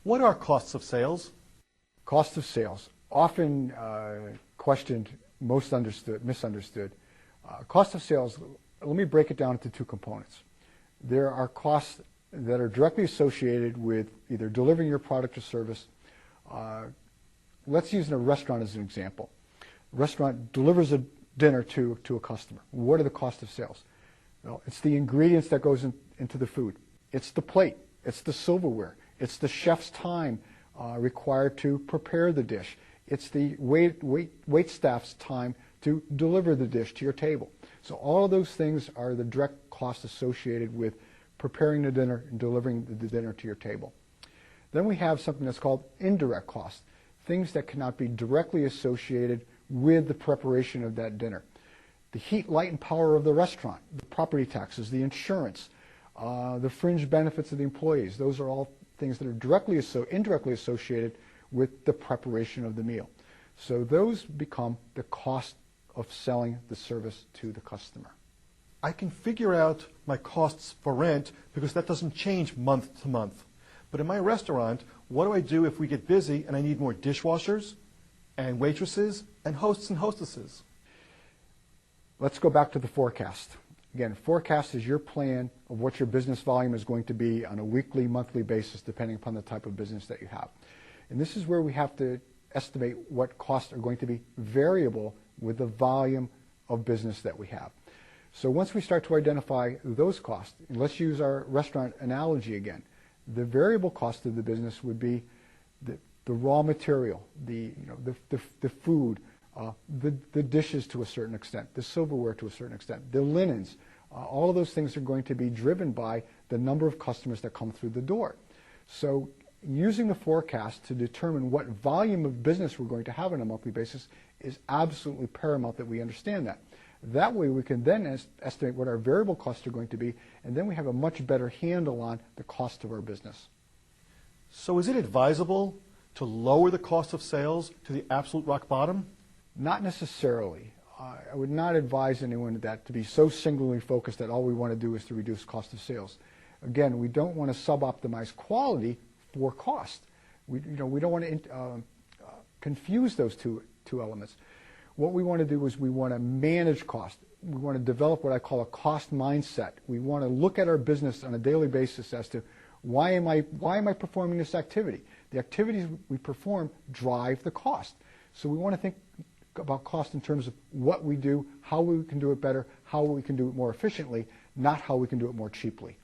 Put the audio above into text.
What are costs of sales? Cost of sales, often questioned, misunderstood. Cost of sales, let me break it down into two components. There are costs that are directly associated with either delivering your product or service. Let's use a restaurant as an example. A restaurant delivers a dinner to a customer. What are the costs of sales? Well, it's the ingredients that goes into the food. It's the plate. It's the silverware. It's the chef's time required to prepare the dish. It's the wait staff's time to deliver the dish to your table. So all of those things are the direct costs associated with preparing the dinner and delivering the dinner to your table. Then we have something that's called indirect costs, things that cannot be directly associated with the preparation of that dinner. The heat, light, and power of the restaurant, the property taxes, the insurance, the fringe benefits of the employees, those are all things that are indirectly associated with the preparation of the meal. So those become the cost of selling the service to the customer. I can figure out my costs for rent because that doesn't change month to month. But in my restaurant, what do I do if we get busy and I need more dishwashers and waitresses and hosts and hostesses? Let's go back to the forecast. Again, forecast is your plan of what your business volume is going to be on a weekly, monthly basis, depending upon the type of business that you have. And this is where we have to estimate what costs are going to be variable with the volume of business that we have. So once we start to identify those costs, and let's use our restaurant analogy again, the variable cost of the business would be the raw material, the food, the dishes to a certain extent, the silverware to a certain extent, the linens. All of those things are going to be driven by the number of customers that come through the door. So using the forecast to determine what volume of business we're going to have on a monthly basis is absolutely paramount that we understand that. That way we can then estimate what our variable costs are going to be, and then we have a much better handle on the cost of our business. So is it advisable to lower the cost of sales to the absolute rock bottom? Not necessarily. I would not advise anyone to be so singularly focused that all we want to do is to reduce cost of sales. Again, we don't want to suboptimize quality for cost. We don't want to confuse those two elements. What we want to do is we want to manage cost. We want to develop what I call a cost mindset. We want to look at our business on a daily basis as to why am I performing this activity? The activities we perform drive the cost. So we want to think about cost in terms of what we do, how we can do it better, how we can do it more efficiently, not how we can do it more cheaply.